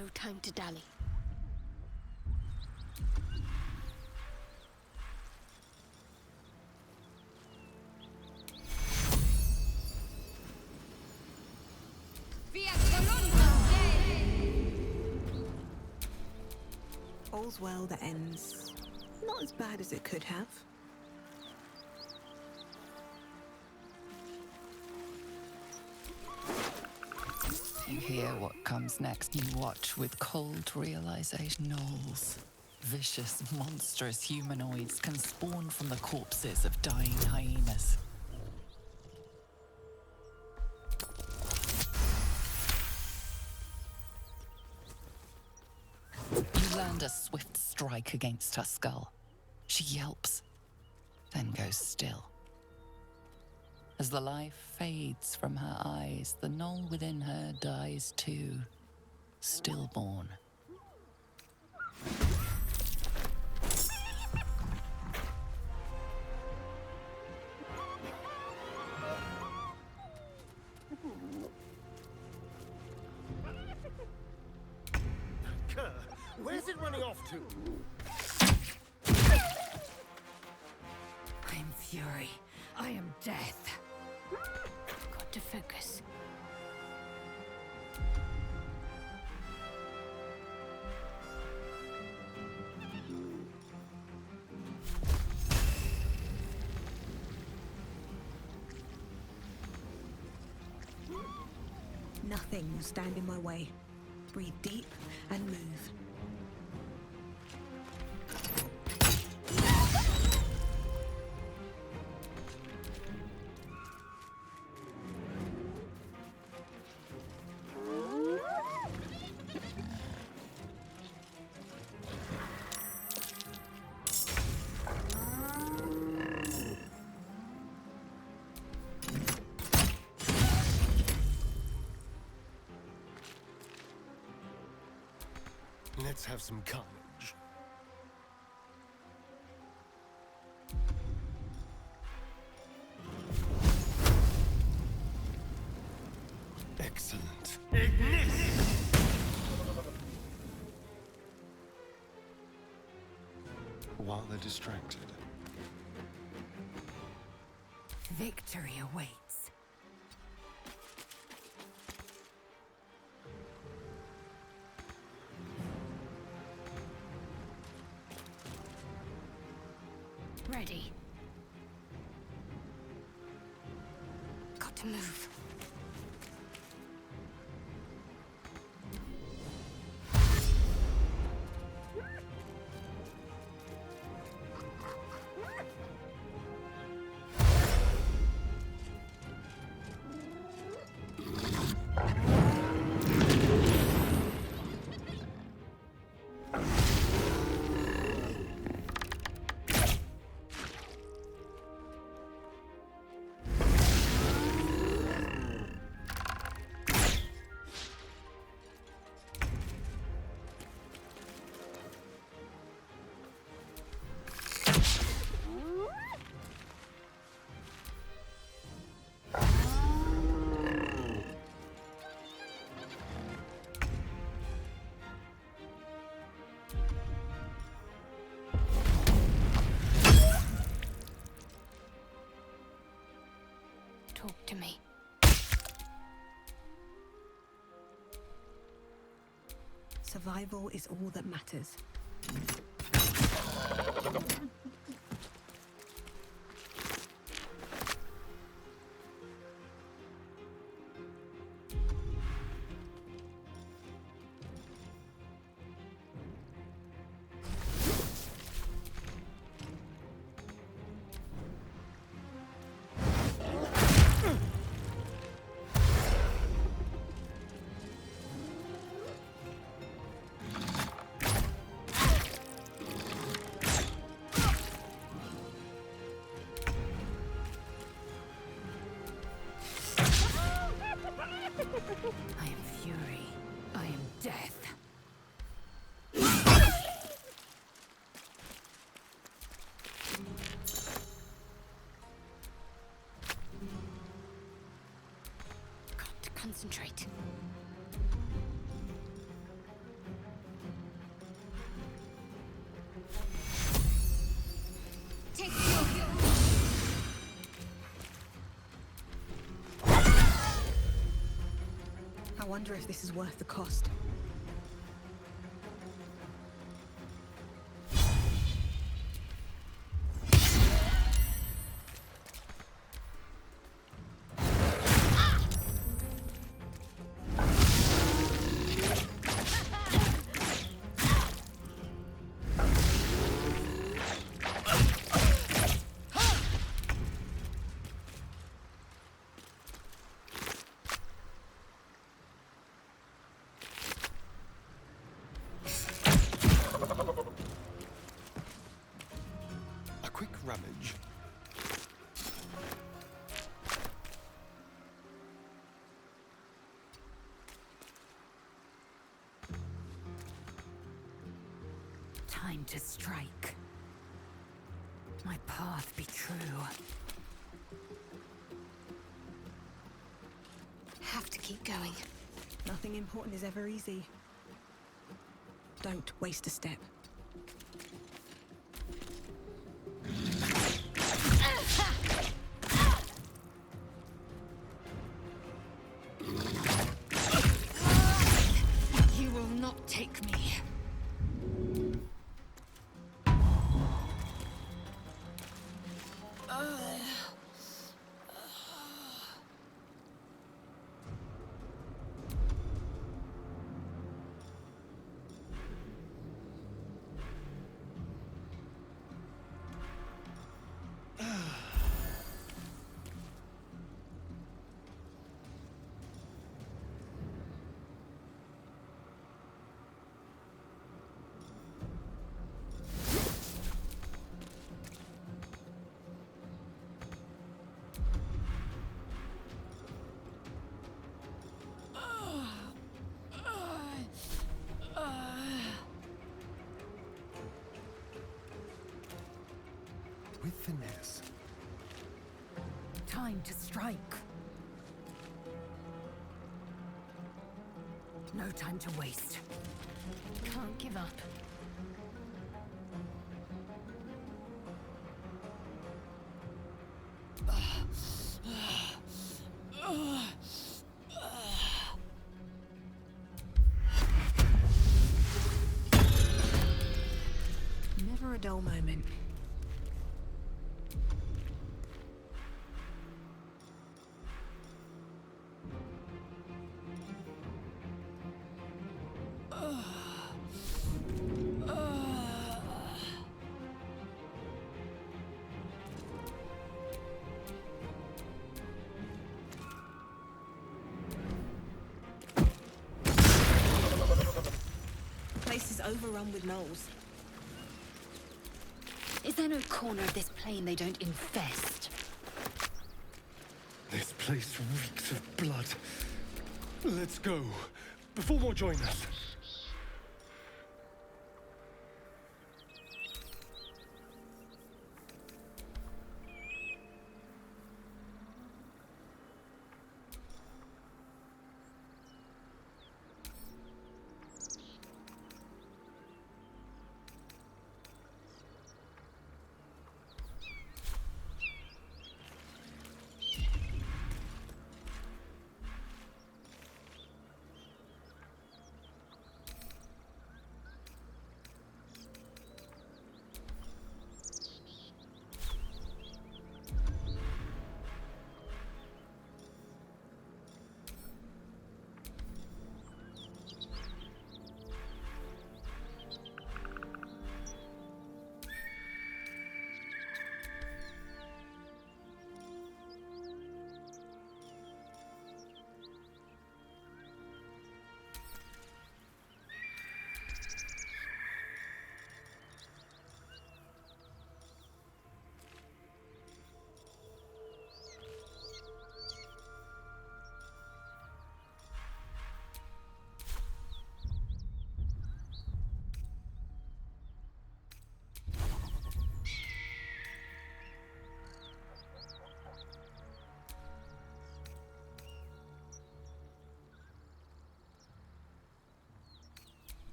No time to dally. All's well that ends not as bad as it could have. You hear what comes next. You watch with cold realization. Gnolls, vicious, monstrous humanoids can spawn from the corpses of dying hyenas. You land a swift strike against her skull. She yelps, then goes still. As the life fades from her eyes, the gnoll within her dies too, stillborn. Kerr, where's it running off to? I am fury. I am death. Got to focus. Nothing will stand in my way. Breathe deep and move. Let's have some carnage. Excellent. Ignite! While they're distracted. Victory awaits. Ready. Got to move. Talk to me. Survival is all that matters. I am fury. I am death. Got to concentrate. wonder if this is worth the cost. A quick rummage. Time to strike. My path be true. Have to keep going. Nothing important is ever easy. Don't waste a step. You will not take me. With finesse. Time to strike. No time to waste. Can't give up. Never a dull moment. The place is overrun with gnolls. Is there no corner of this plane they don't infest? This place reeks of blood. Let's go, before more join us.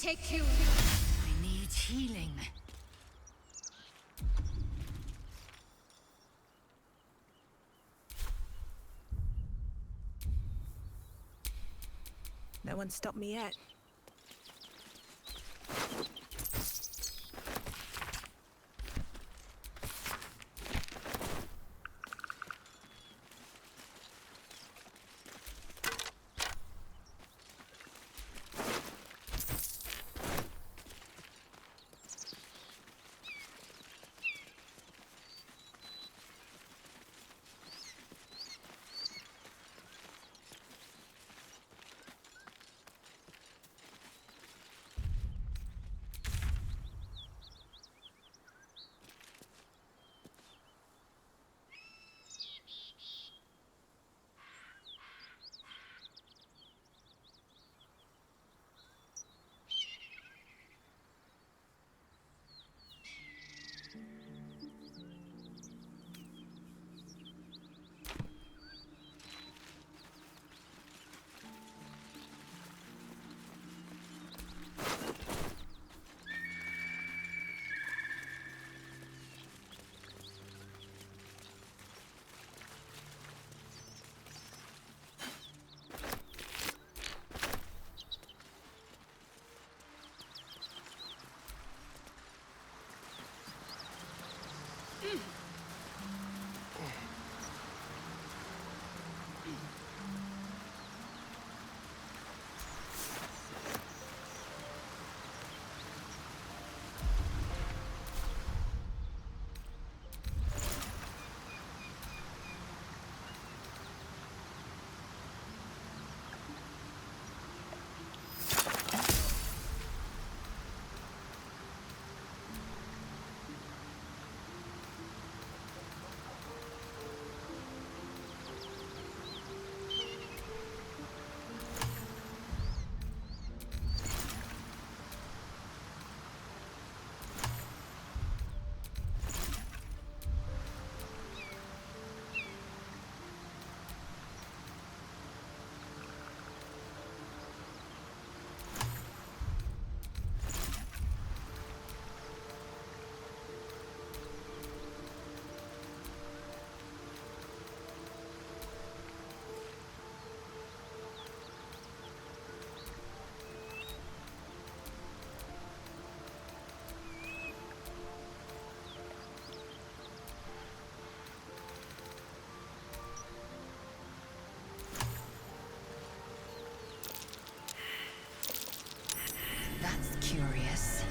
take you. I need healing. No one stopped me yet. That's curious.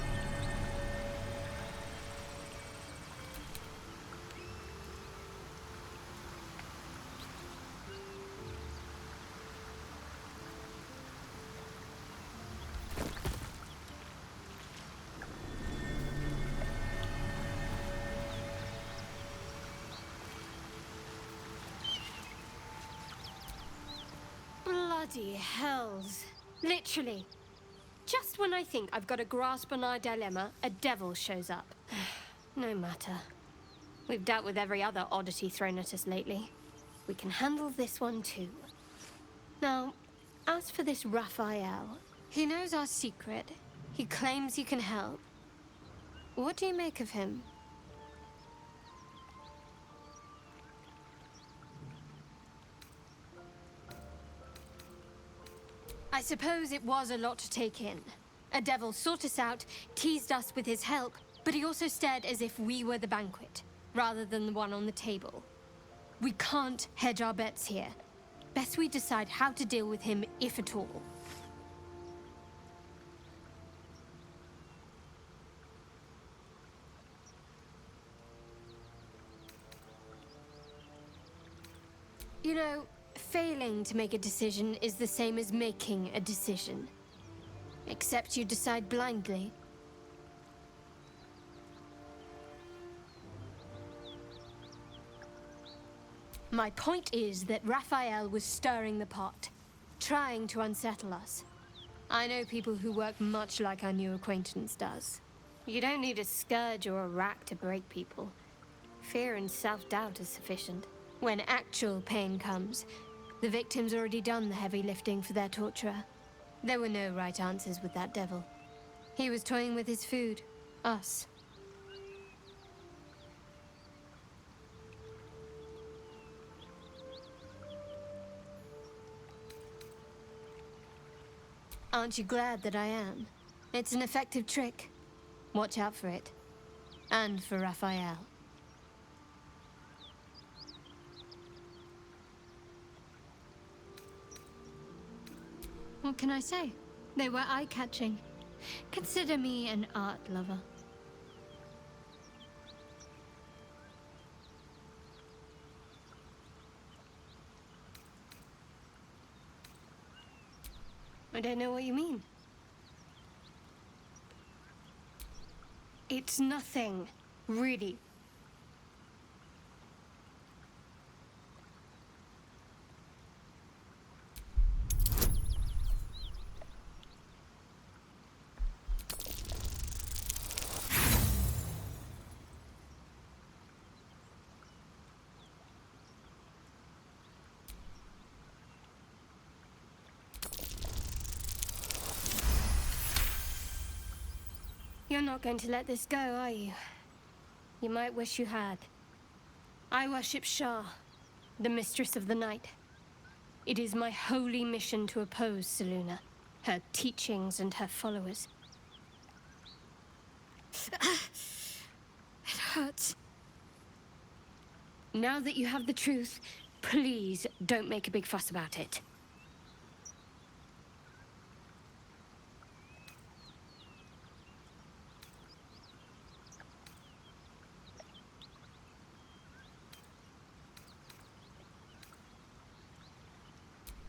Bloody hells. Literally. Just when I think I've got a grasp on our dilemma, a devil shows up. No matter. We've dealt with every other oddity thrown at us lately. We can handle this one too. Now, as for this Raphael, he knows our secret. He claims he can help. What do you make of him? I suppose it was a lot to take in. A devil sought us out, teased us with his help, but he also stared as if we were the banquet, rather than the one on the table. We can't hedge our bets here. Best we decide how to deal with him, if at all. You know, failing to make a decision is the same as making a decision. Except you decide blindly. My point is that Raphael was stirring the pot, trying to unsettle us. I know people who work much like our new acquaintance does. You don't need a scourge or a rack to break people. Fear and self-doubt is sufficient. When actual pain comes, the victim's already done the heavy lifting for their torturer. There were no right answers with that devil. He was toying with his food. Us. Aren't you glad that I am? It's an effective trick. Watch out for it. And for Raphael. What can I say? They were eye-catching. Consider me an art lover. I don't know what you mean. It's nothing, really. You're not going to let this go, are you? You might wish you had. I worship Shah, the mistress of the night. It is my holy mission to oppose Selûne, her teachings and her followers. It hurts. Now that you have the truth, please don't make a big fuss about it.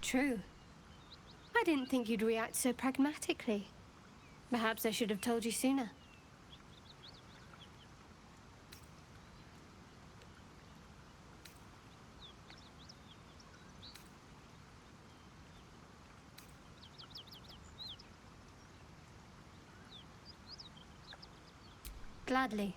True. I didn't think you'd react so pragmatically. Perhaps I should have told you sooner. Gladly.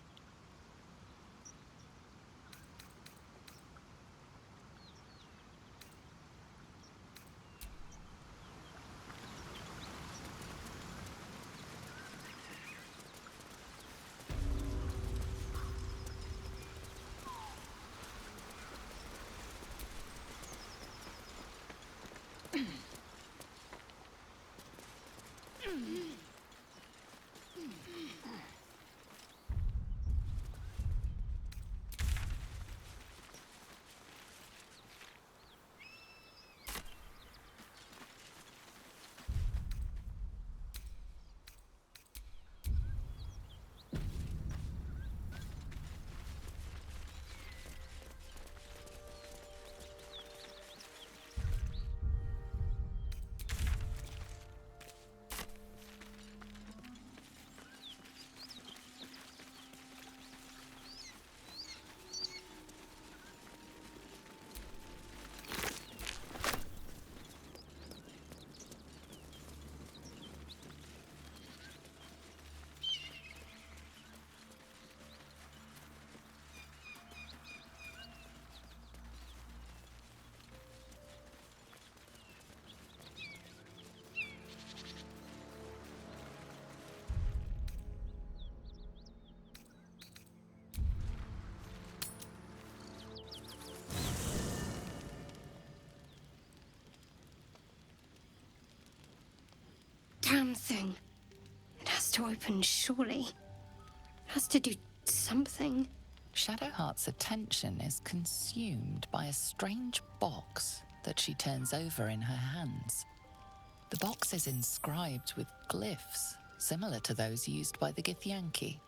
Damn thing. It has to open, surely. It has to do something. Shadowheart's attention is consumed by a strange box that she turns over in her hands. The box is inscribed with glyphs similar to those used by the Githyanki.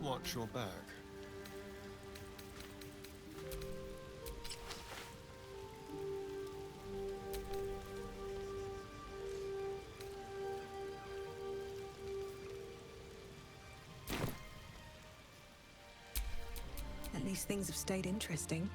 Watch your back. least things have stayed interesting.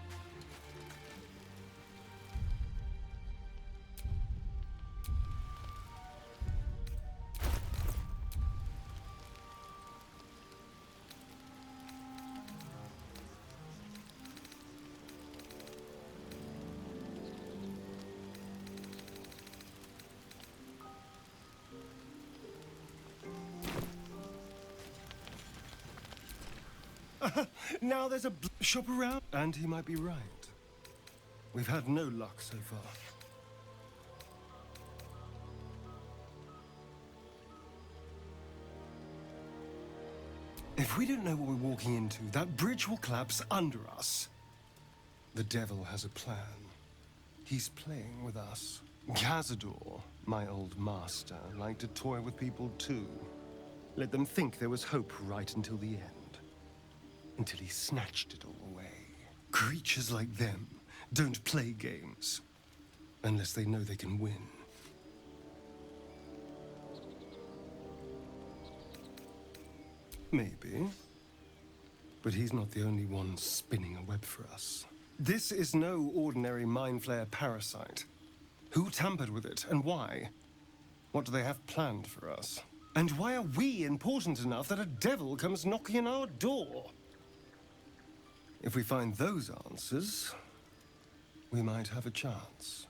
Now there's a shop around. And he might be right. We've had no luck so far. If we don't know what we're walking into, that bridge will collapse under us. The devil has a plan. He's playing with us. Cazador, my old master, liked to toy with people too. Let them think there was hope right until the end. Until he snatched it all away. Creatures like them don't play games. Unless they know they can win. Maybe. But he's not the only one spinning a web for us. This is no ordinary Mind Flayer parasite. Who tampered with it, and why? What do they have planned for us? And why are we important enough that a devil comes knocking on our door? If we find those answers, we might have a chance.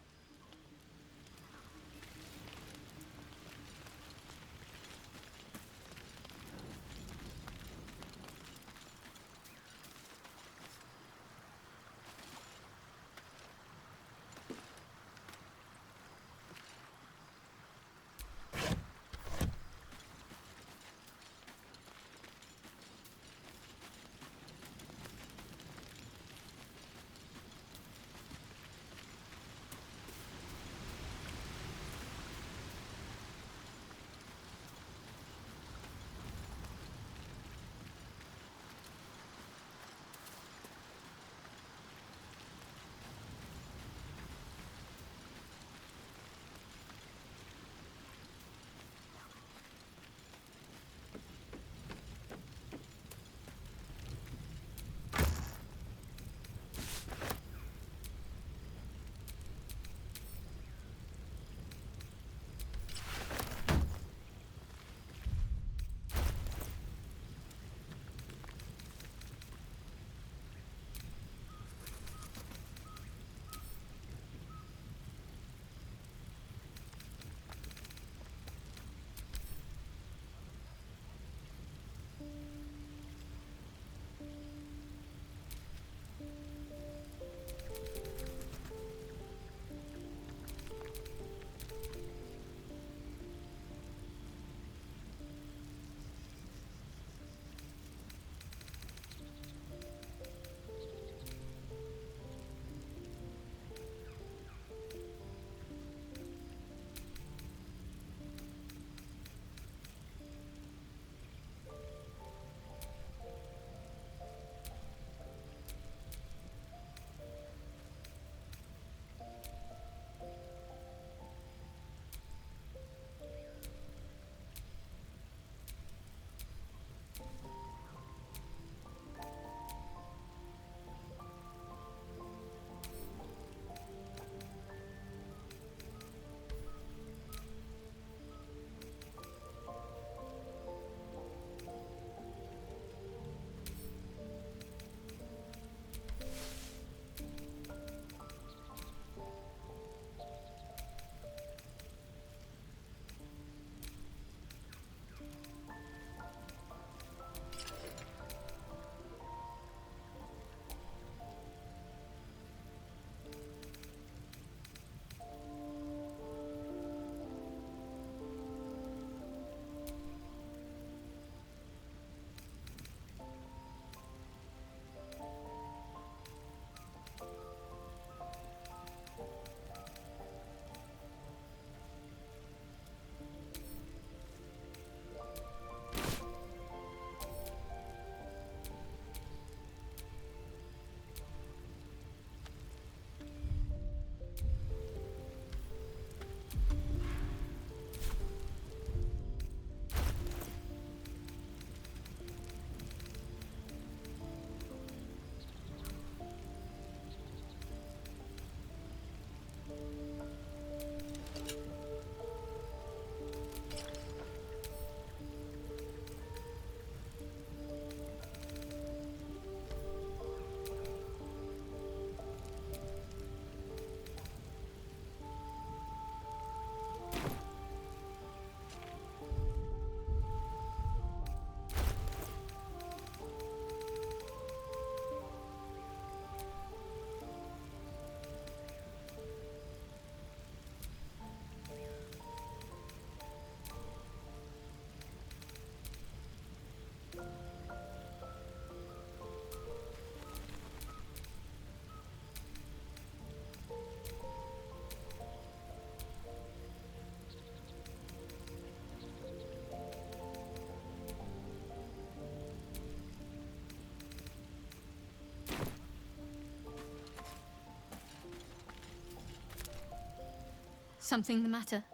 Something the matter?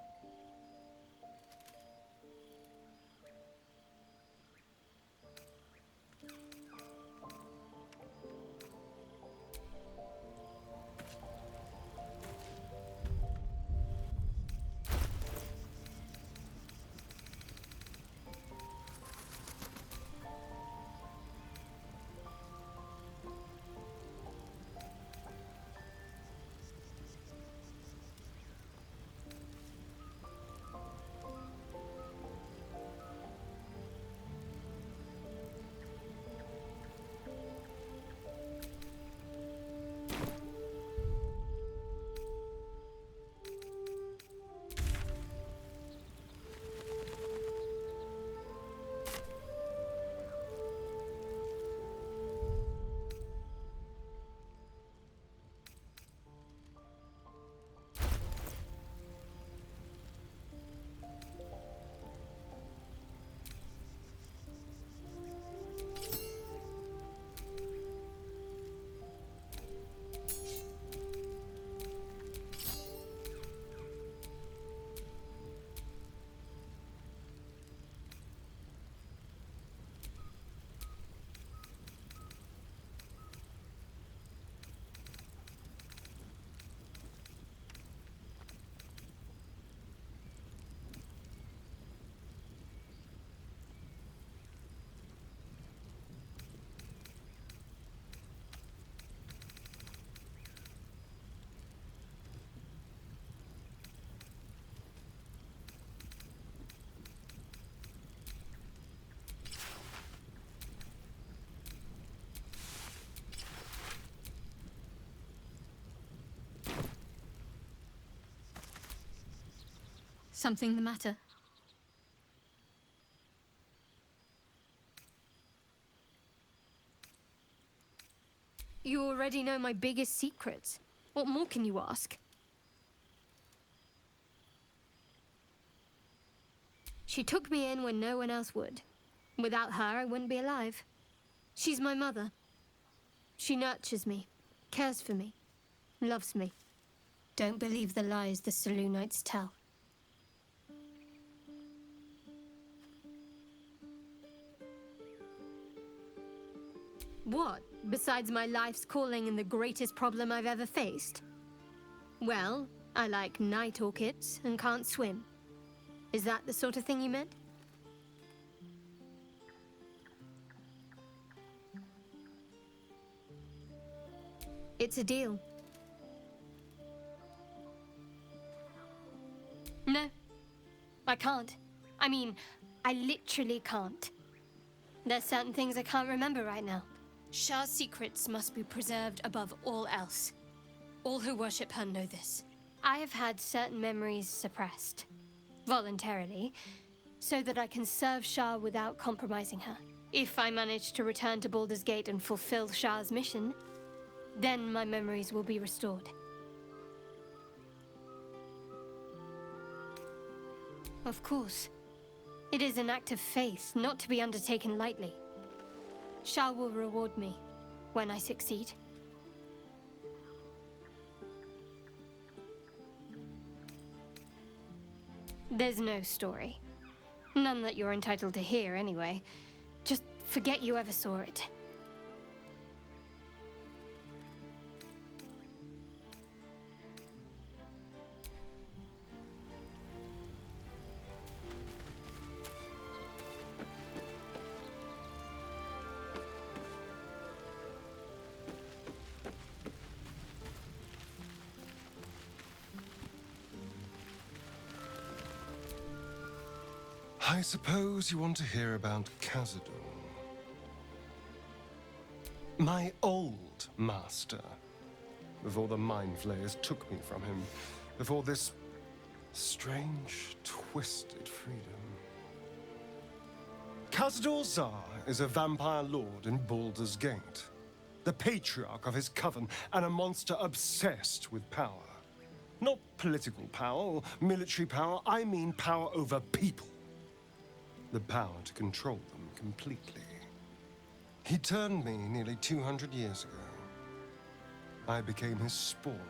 Something the matter? You already know my biggest secrets. What more can you ask? She took me in when no one else would. Without her, I wouldn't be alive. She's my mother. She nurtures me, cares for me, loves me. Don't believe the lies the Selûnites tell. What, besides my life's calling and the greatest problem I've ever faced? Well, I like night orchids and can't swim. Is that the sort of thing you meant? It's a deal. No, I can't. I mean, I literally can't. There's certain things I can't remember right now. Shah's secrets must be preserved above all else. All who worship her know this. I have had certain memories suppressed, voluntarily, so that I can serve Shah without compromising her. If I manage to return to Baldur's Gate and fulfill Shah's mission, then my memories will be restored. Of course. It is an act of faith, not to be undertaken lightly. Shah will reward me when I succeed. There's no story. None that you're entitled to hear, anyway. Just forget you ever saw it. I suppose you want to hear about Khazad-dûm. My old master. Before the Mind Flayers took me from him. Before this strange, twisted freedom. Khazad-dûr is a vampire lord in Baldur's Gate. The patriarch of his coven and a monster obsessed with power. Not political power or military power, I mean power over people. The power to control them completely. He turned me nearly 200 years ago. I became his spawn.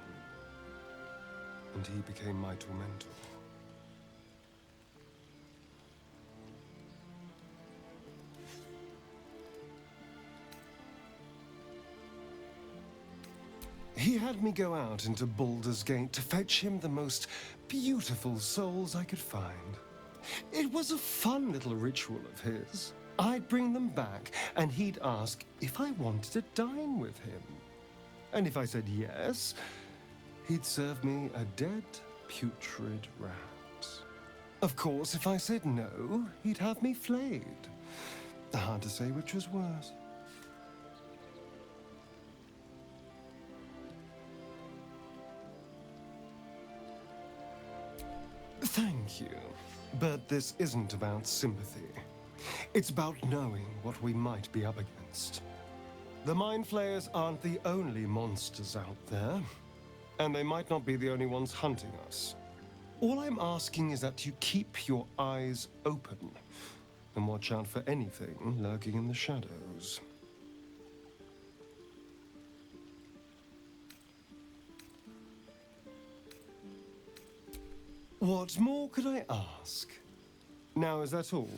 and he became my tormentor. He had me go out into Baldur's Gate to fetch him the most beautiful souls I could find. It was a fun little ritual of his. I'd bring them back, and he'd ask if I wanted to dine with him. And if I said yes, he'd serve me a dead, putrid rat. Of course, if I said no, he'd have me flayed. Hard to say which was worse. Thank you. But this isn't about sympathy. It's about knowing what we might be up against. The Mind Flayers aren't the only monsters out there, and they might not be the only ones hunting us. All I'm asking is that you keep your eyes open and watch out for anything lurking in the shadows. What more could I ask? Now, is that all?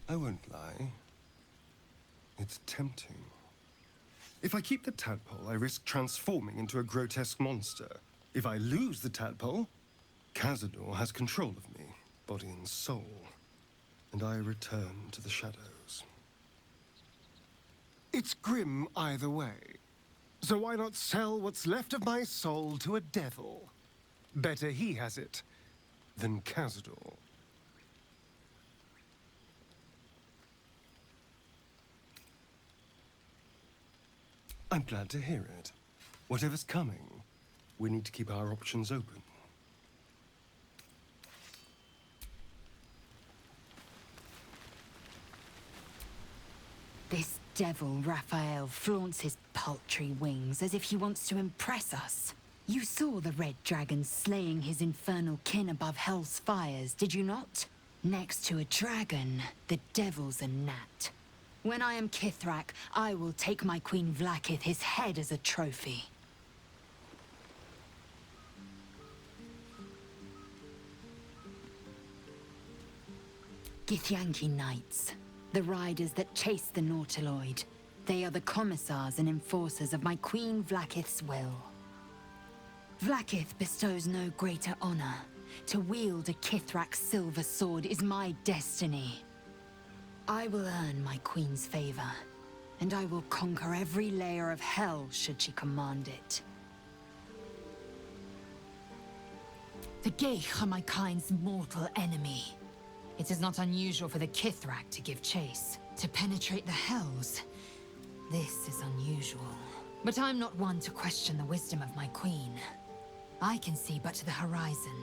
I won't lie. It's tempting. If I keep the tadpole, I risk transforming into a grotesque monster. If I lose the tadpole, Cazador has control of me, body and soul, and I return to the shadows. It's grim either way. So why not sell what's left of my soul to a devil? Better he has it than Cazador. I'm glad to hear it. Whatever's coming, we need to keep our options open. This devil Raphael flaunts his paltry wings as if he wants to impress us. You saw the red dragon slaying his infernal kin above hell's fires, did you not? Next to a dragon, the devil's a gnat. When I am Kithrak, I will take my Queen Vlaakith his head as a trophy. Githyanki Knights, the riders that chase the Nautiloid. They are the commissars and enforcers of my Queen Vlaakith's will. Vlaakith bestows no greater honor. To wield a Kithrak silver sword is my destiny. I will earn my queen's favor, and I will conquer every layer of hell should she command it. The Geich are my kind's mortal enemy. It is not unusual for the Kithrak to give chase, to penetrate the hells. This is unusual. But I'm not one to question the wisdom of my queen. I can see but to the horizon.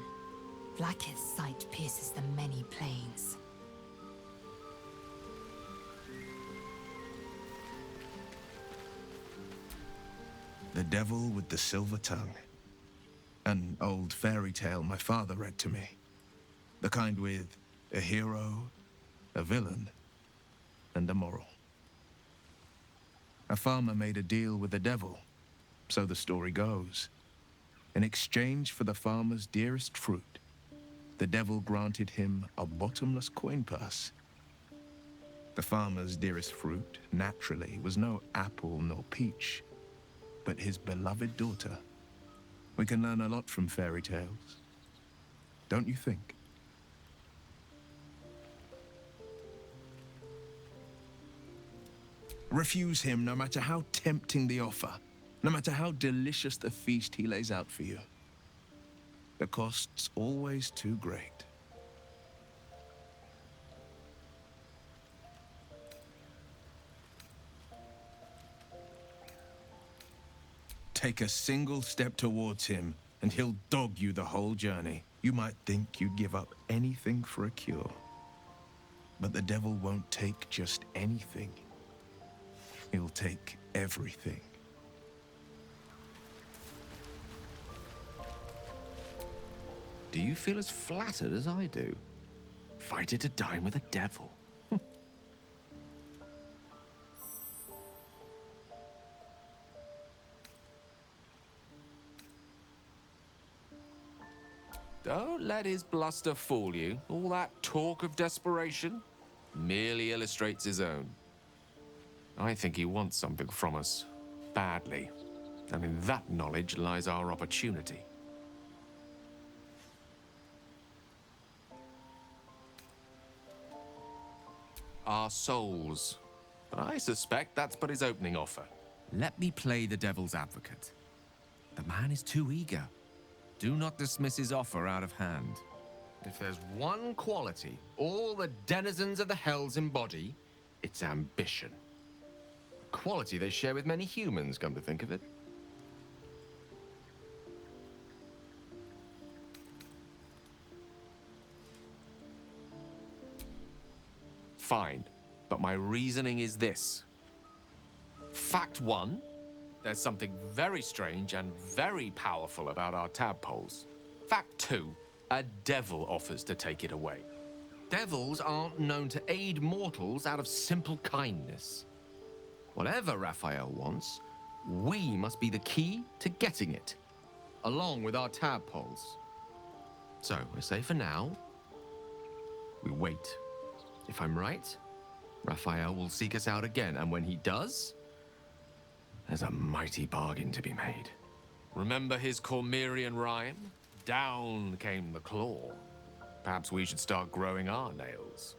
Vlaakith's sight pierces the many planes. The Devil with the Silver Tongue. An old fairy tale my father read to me. The kind with a hero, a villain, and a moral. A farmer made a deal with the devil, so the story goes. In exchange for the farmer's dearest fruit, the devil granted him a bottomless coin purse. The farmer's dearest fruit, naturally, was no apple nor peach, but his beloved daughter. We can learn a lot from fairy tales, don't you think? Refuse him no matter how tempting the offer, no matter how delicious the feast he lays out for you. The cost's always too great. Take a single step towards him, and he'll dog you the whole journey. You might think you'd give up anything for a cure. But the devil won't take just anything. He'll take everything. Do you feel as flattered as I do? Fighter to dine with a devil. Don't let his bluster fool you. All that talk of desperation merely illustrates his own. I think he wants something from us, badly. And in that knowledge lies our opportunity. Our souls. But I suspect that's but his opening offer. Let me play the devil's advocate. The man is too eager. Do not dismiss his offer out of hand. If there's one quality all the denizens of the hells embody, it's ambition. A quality they share with many humans, come to think of it. Fine, but my reasoning is this. Fact one, there's something very strange and very powerful about our tadpoles. Fact two, a devil offers to take it away. Devils aren't known to aid mortals out of simple kindness. Whatever Raphael wants, we must be the key to getting it, along with our tadpoles. So, I say for now, we wait. If I'm right, Raphael will seek us out again, and when he does, there's a mighty bargain to be made. Remember his Cormyrean rhyme? Down came the claw. Perhaps we should start growing our nails.